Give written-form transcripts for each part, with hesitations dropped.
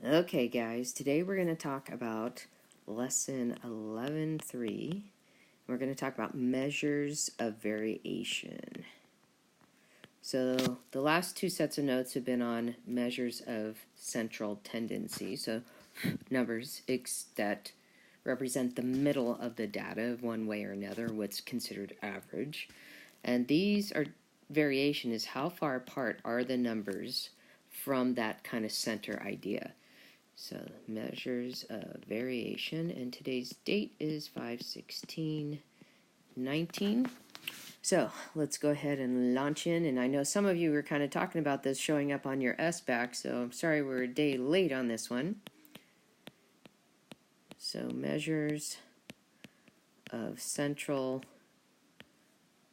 Okay guys, today we're going to talk about lesson 11-3. We're going to talk about measures of variation. So the last two sets of notes have been on measures of central tendency, so numbers that represent the middle of the data one way or another, what's considered average. And these are variation is how far apart are the numbers from that kind of center idea. So measures of variation, and today's date is 5/16/19. So let's go ahead and launch in, and I know some of you were kind of talking about this showing up on your SBAC, so I'm sorry we're a day late on this one. So measures of central,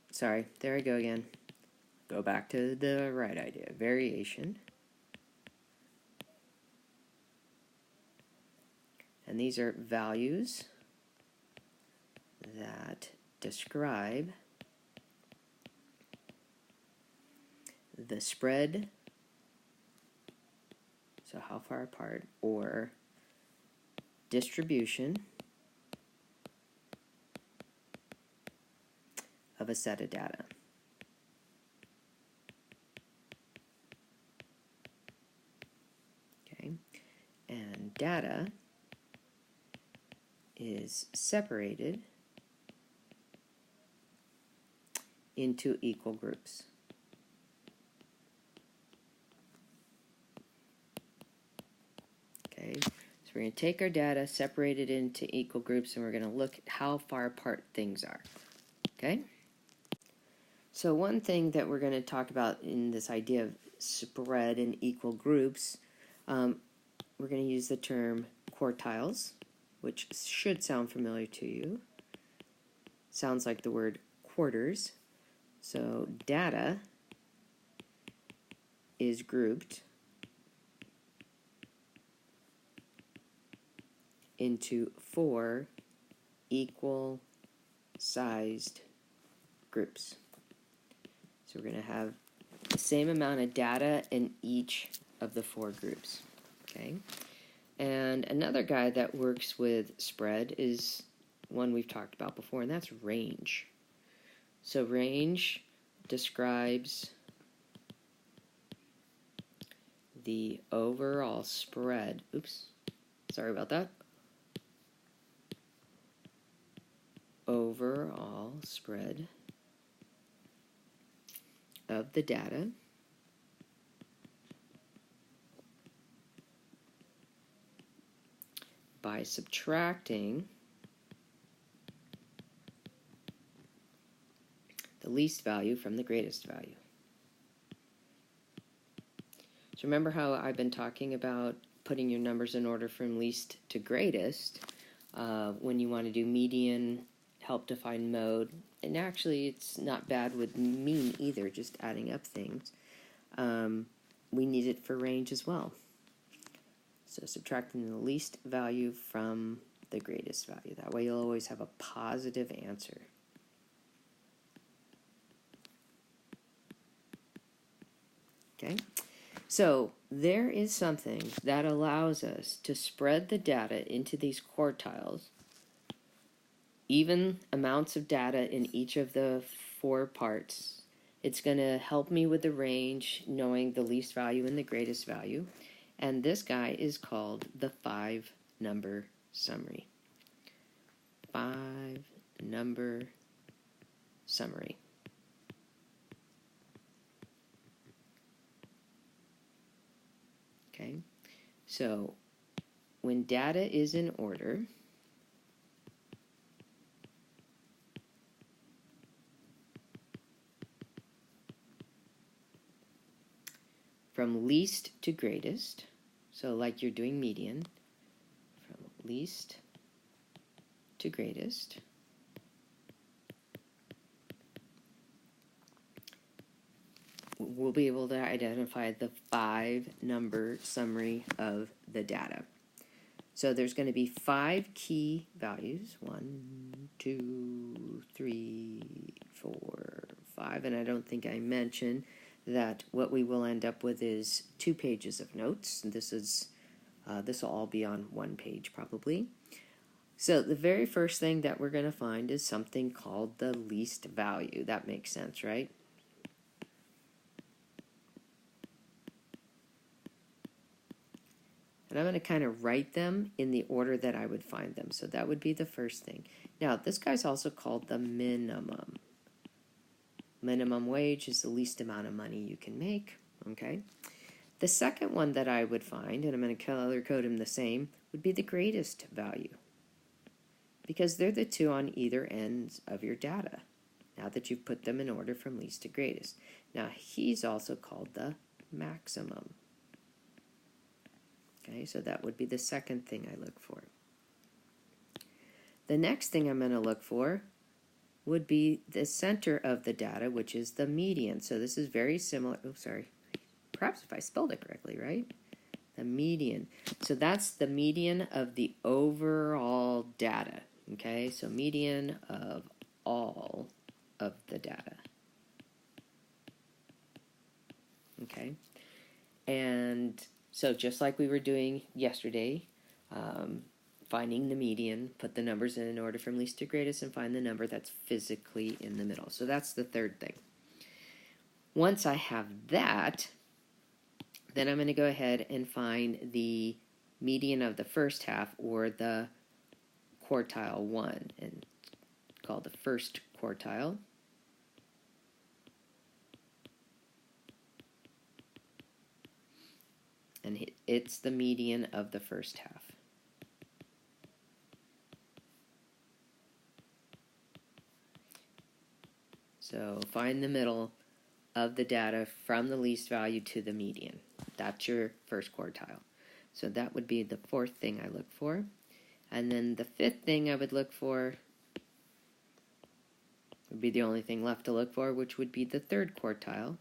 sorry, there I go again. Go back to the right idea, variation. And these are values that describe the spread, so how far apart, or distribution of a set of data. Okay, and data is separated into equal groups. Okay, so we're going to take our data, separate it into equal groups, and we're going to look at how far apart things are. Okay? So one thing that we're going to talk about in this idea of spread in equal groups, we're going to use the term quartiles, which should sound familiar to you. Sounds like the word quarters. So data is grouped into 4 equal sized groups. So we're going to have the same amount of data in each of the 4 groups. Okay? And another guy that works with spread is one we've talked about before, and that's range. So range describes the overall spread. Oops, sorry about that. Overall spread of the data by subtracting the least value from the greatest value. So remember how I've been talking about putting your numbers in order from least to greatest when you want to do median, help define mode, and actually it's not bad with mean either, just adding up things. We need it for range as well. So subtracting the least value from the greatest value. That way you'll always have a positive answer. Okay, so there is something that allows us to spread the data into these quartiles, even amounts of data in each of the 4 parts. It's going to help me with the range, knowing the least value and the greatest value. And this guy is called the 5-number summary. 5-number summary. Okay, so when data is in order, from least to greatest, so like you're doing median, from least to greatest, we'll be able to identify the 5-number summary of the data. So there's going to be 5 key values, 1, 2, 3, 4, 5, and I don't think I mentioned that what we will end up with is 2 pages of notes. This is This will all be on one page probably. So the very first thing that we're going to find is something called the least value. That makes sense, right? And I'm going to kind of write them in the order that I would find them. So that would be the first thing. Now, this guy's also called the minimum. Minimum wage is the least amount of money you can make, okay? The second one that I would find, and I'm going to color code them the same, would be the greatest value, because they're the two on either ends of your data, now that you've put them in order from least to greatest. Now, he's also called the maximum. Okay, so that would be the second thing I look for. The next thing I'm going to look for would be the center of the data, which is the median. So this is very similar. Oh, sorry. Perhaps if I spelled it correctly, right? The median. So that's the median of the overall data. Okay, so median of all of the data. Okay, and so just like we were doing yesterday, finding the median, put the numbers in order from least to greatest, and find the number that's physically in the middle. So that's the third thing. Once I have that, then I'm going to go ahead and find the median of the first half, or the quartile 1, and called the first quartile. And it's the median of the first half. So find the middle of the data from the least value to the median. That's your first quartile. So that would be the fourth thing I look for. And then the fifth thing I would look for would be the only thing left to look for, which would be the third quartile.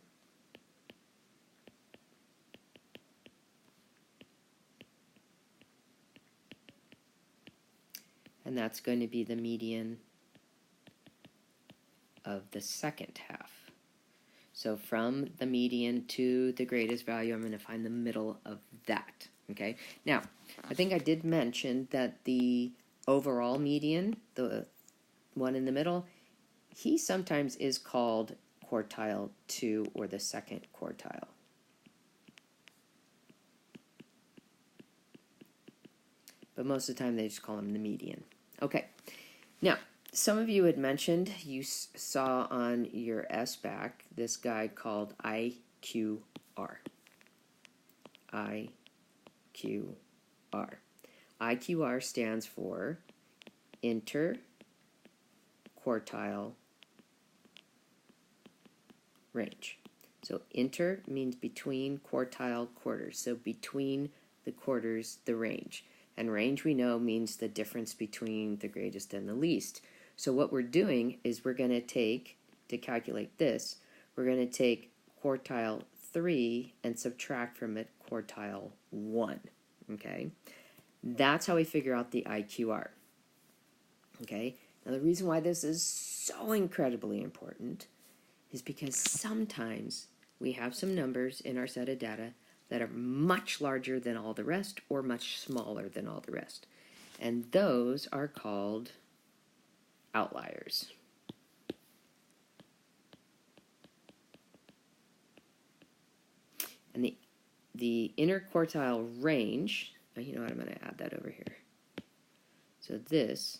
And that's going to be the median of the second half. So from the median to the greatest value, I'm going to find the middle of that. Okay. Now, I think I did mention that the overall median, the one in the middle, he sometimes is called quartile 2, or the second quartile. But most of the time they just call him the median. Okay. Now, some of you had mentioned you saw on your SBAC this guy called IQR. IQR. IQR stands for interquartile range. So inter means between, quartile quarters. So between the quarters, the range. And range, we know, means the difference between the greatest and the least. So what we're doing is we're going to take, to calculate this, we're going to take quartile 3 and subtract from it quartile 1. Okay? That's how we figure out the IQR. Okay? Now the reason why this is so incredibly important is because sometimes we have some numbers in our set of data that are much larger than all the rest, or much smaller than all the rest. And those are called outliers. And the interquartile range, you know what, I'm going to add that over here. So this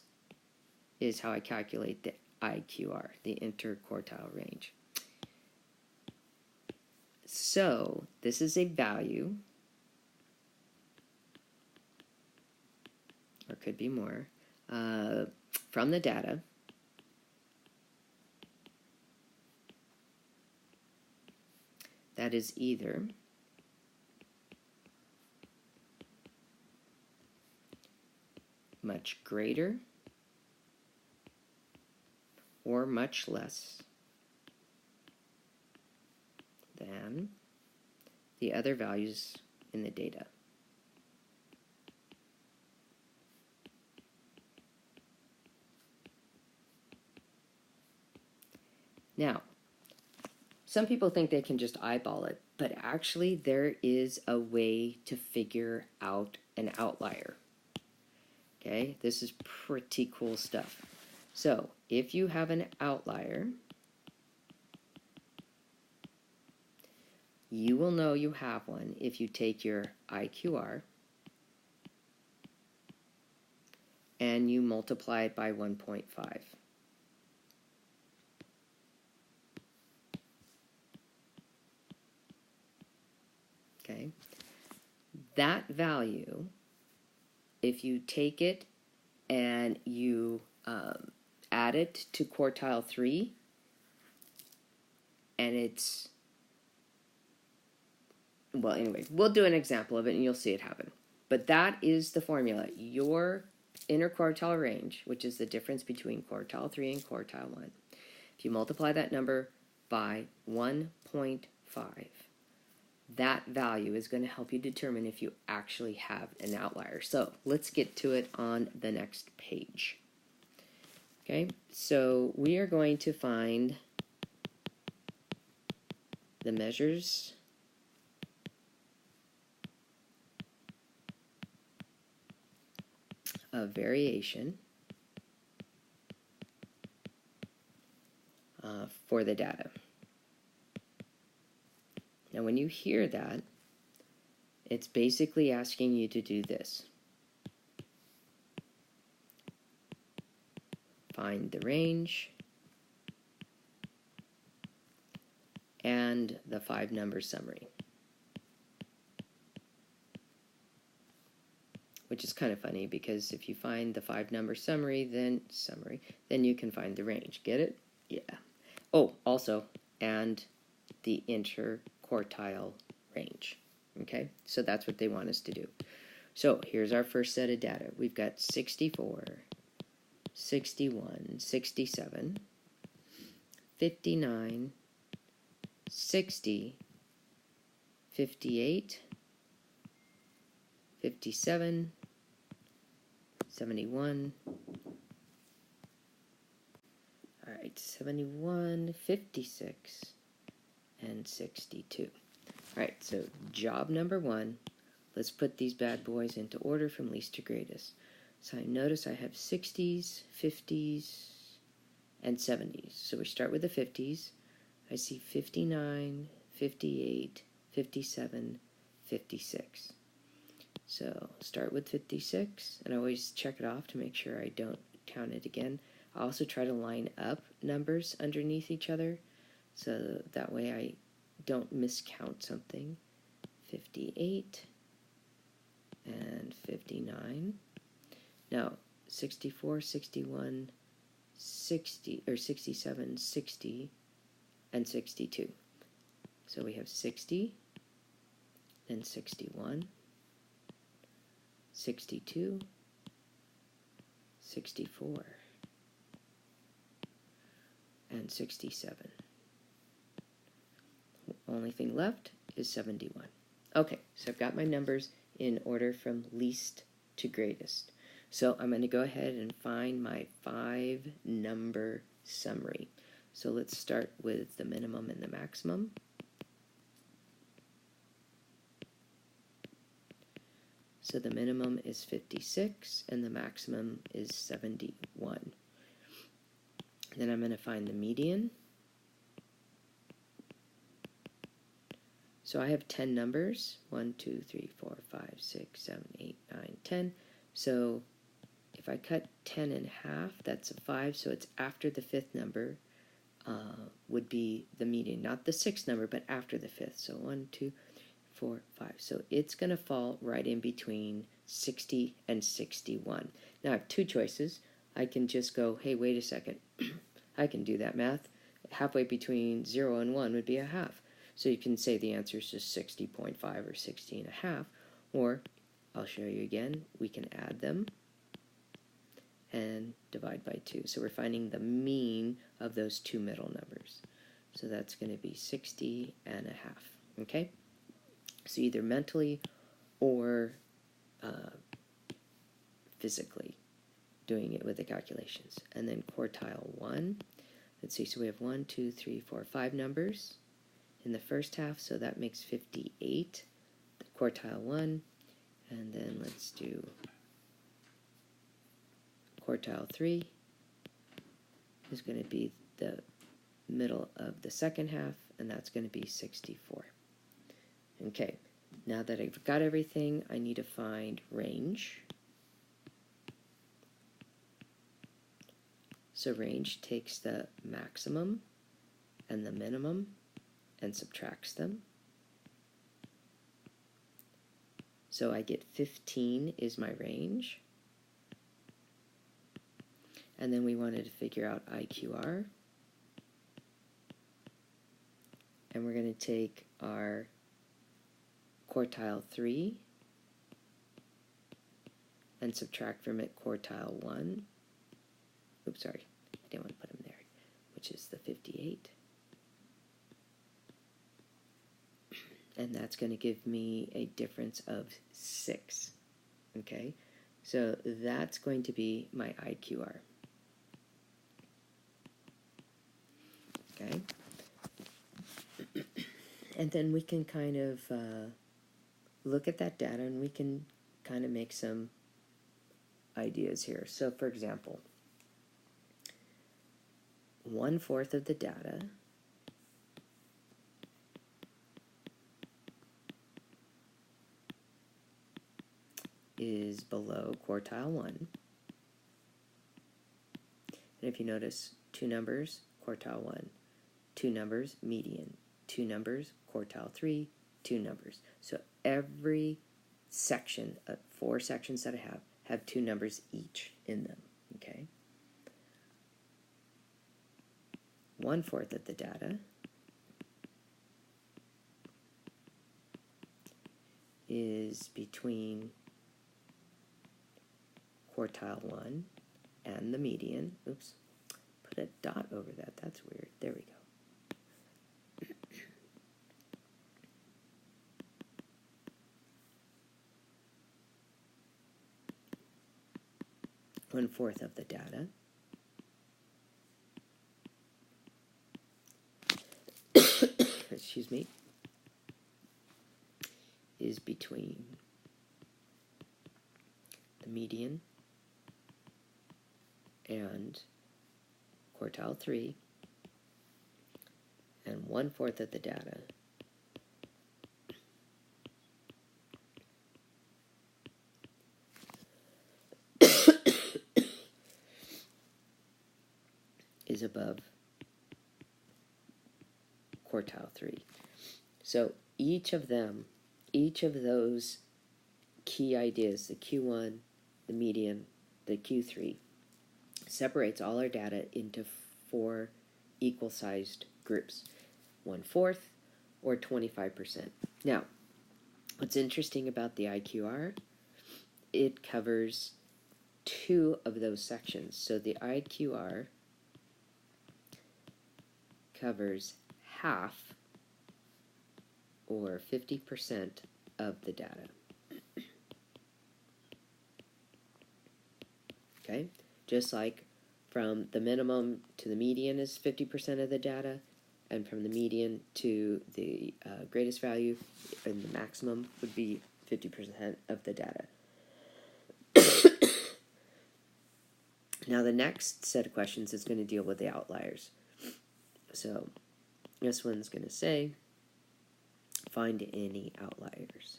is how I calculate the IQR, the interquartile range. So this is a value, or could be more, from the data that is either much greater or much less than the other values in the data. Now, some people think they can just eyeball it, but actually there is a way to figure out an outlier. Okay, this is pretty cool stuff. So if you have an outlier, you will know you have one if you take your IQR and you multiply it by 1.5. Okay, that value, if you take it and you add it to quartile 3, and it's, well, anyway, we'll do an example of it and you'll see it happen. But that is the formula. Your interquartile range, which is the difference between quartile 3 and quartile 1. If you multiply that number by 1.5, that value is going to help you determine if you actually have an outlier. So let's get to it on the next page. Okay, so we are going to find the measures of variation for the data. Now when you hear that, it's basically asking you to do this. Find the range and the 5-number summary. Which is kind of funny because if you find the 5-number summary, then you can find the range. Get it? Yeah. Oh, also, and the interquartile range. Okay, so that's what they want us to do. So here's our first set of data. We've got 64, 61, 67, 59, 60, 58, 57, 71, all right, 71, 56, and 62. All right, so job number 1, let's put these bad boys into order from least to greatest. So I notice I have 60s, 50s, and 70s. So we start with the 50s. I see 59, 58, 57, 56. So start with 56, and I always check it off to make sure I don't count it again. I also try to line up numbers underneath each other, so that way I don't miscount something. 58 and 59. Now 64, 61, 60, or 67, 60, and 62. So we have 60 and 61. 62, 64, and 67. Only thing left is 71. Okay, so I've got my numbers in order from least to greatest. So I'm going to go ahead and find my 5-number summary. So let's start with the minimum and the maximum. So the minimum is 56 and the maximum is 71. Then I'm going to find the median. So I have 10 numbers, 1, 2, 3, 4, 5, 6, 7, 8, 9, 10. So if I cut 10 in half, that's a 5, so it's after the 5th number would be the median. Not the 6th number, but after the 5th. So 1, 2, 4, 5. So it's going to fall right in between 60 and 61. Now I have two choices. I can just go, hey, wait a second. I can do that math. Halfway between 0 and 1 would be a half. So you can say the answer is just 60.5 or 60 and a half. Or, I'll show you again, we can add them and divide by 2. So we're finding the mean of those two middle numbers. So that's going to be 60 and a half. Okay? So either mentally or physically doing it with the calculations. And then quartile 1. Let's see, so we have 1, 2, 3, 4, 5 numbers. in the first half, so that makes 58, the quartile 1, and then let's do quartile 3 is going to be the middle of the second half, and that's going to be 64. Okay, now that I've got everything, I need to find range. So range takes the maximum and the minimum and subtracts them. So I get 15 is my range. And then we wanted to figure out IQR. And we're going to take our quartile 3 and subtract from it quartile 1. Oops, sorry, I didn't want to put them there, which is the 58. And that's going to give me a difference of 6. Okay, so that's going to be my IQR. Okay, and then we can kind of look at that data and we can kind of make some ideas here. So for example, 1/4 of the data is below quartile 1. And if you notice, 2 numbers, quartile 1, 2 numbers, median, 2 numbers, quartile 3, 2 numbers. So every section, 4 sections that I have 2 numbers each in them, okay? 1/4 of the data is between quartile 1 and the median. Oops, put a dot over that, that's weird. There we go. 1/4 of the data excuse me, is between the median and quartile 3, and 1/4 of the data is above quartile 3. So each of those key ideas, the Q1, the median, the Q3, separates all our data into 4 equal-sized groups, 1/4 or 25%. Now, what's interesting about the IQR, it covers 2 of those sections. So the IQR covers half, or 50% of the data. Okay, just like from the minimum to the median is 50% of the data, and from the median to the greatest value, and the maximum would be 50% of the data. Now the next set of questions is going to deal with the outliers. So this one's going to say, find any outliers.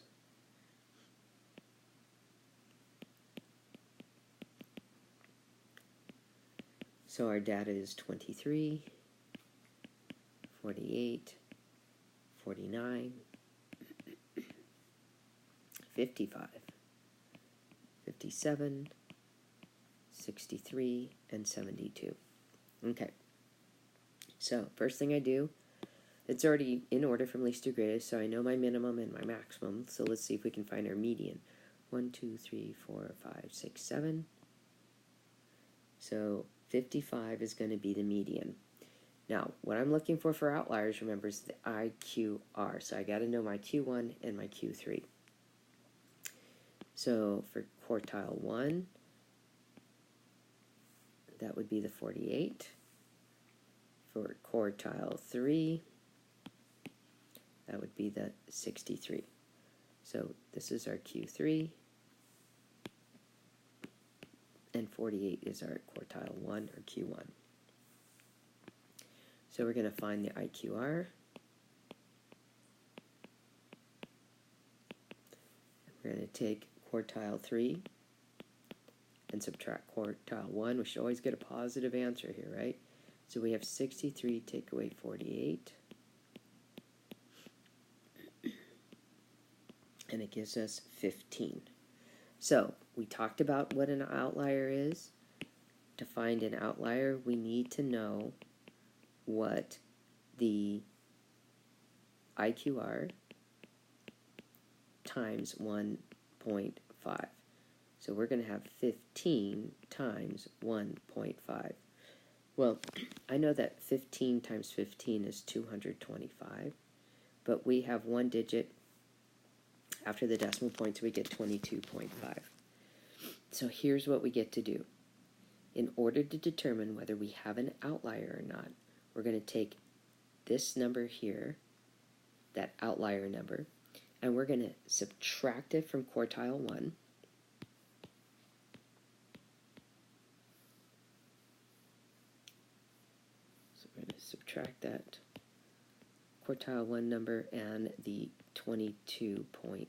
So our data is 23, 48, 49, 55, 57, 63, and 72. Okay. So first thing I do, it's already in order from least to greatest, so I know my minimum and my maximum. So let's see if we can find our median. 1, 2, 3, 4, 5, 6, 7. So 55 is going to be the median. Now, what I'm looking for outliers, remember, is the IQR. So I got to know my Q1 and my Q3. So for quartile 1, that would be the 48. For quartile 3, That would be the 63. So this is our Q3, and 48 is our quartile 1 or Q1. So we're going to find the IQR. We're going to take quartile 3 and subtract quartile 1. We should always get a positive answer here, right? So we have 63 take away 48. And it gives us 15. So we talked about what an outlier is. To find an outlier, we need to know what the IQR times 1.5. So we're going to have 15 times 1.5. Well, I know that 15 times 15 is 225, but we have one digit after the decimal point, so we get 22.5. So here's what we get to do. In order to determine whether we have an outlier or not, we're going to take this number here, that outlier number, and we're going to subtract it from quartile 1. So we're going to subtract that quartile 1 number and the 22.5.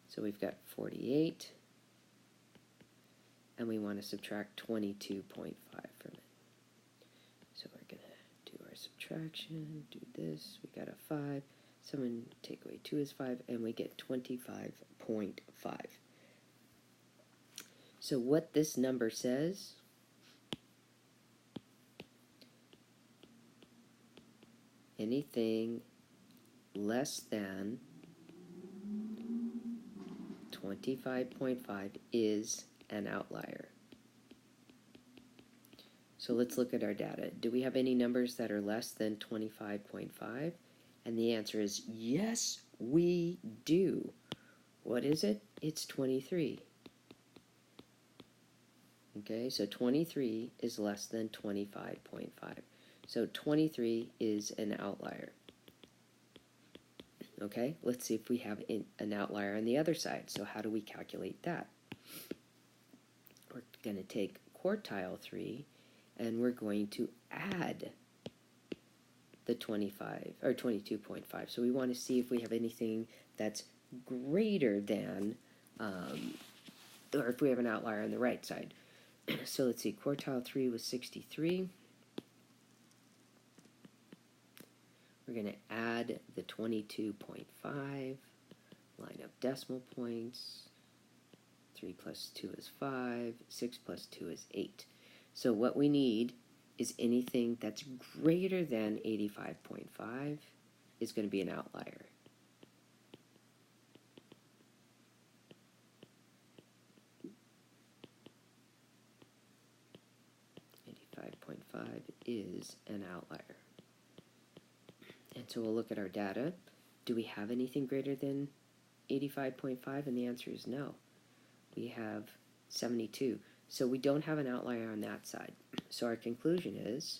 So we've got 48, and we want to subtract 22.5 from it. So we're going to do our subtraction, do this, we got a 5, 7 take away 2 is 5, and we get 25.5. So what this number says, anything less than 25.5 is an outlier. So let's look at our data. Do we have any numbers that are less than 25.5? And the answer is yes, we do. What is it? It's 23. Okay, so 23 is less than 25.5. So 23 is an outlier. Okay, let's see if we have an outlier on the other side. So how do we calculate that? We're going to take quartile 3 and we're going to add the 25 or 22.5. So we want to see if we have anything that's greater than, or if we have an outlier on the right side. So let's see, quartile 3 was 63. We're going to add the 22.5, line up decimal points. 3 plus 2 is 5, 6 plus 2 is 8. So what we need is anything that's greater than 85.5 is going to be an outlier. .5 is an outlier. And so we'll look at our data. Do we have anything greater than 85.5? And the answer is no. We have 72. So we don't have an outlier on that side. So our conclusion is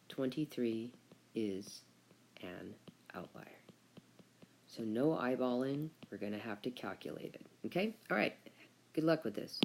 23 is an outlier. So no eyeballing. We're going to have to calculate it. Okay? All right. Good luck with this.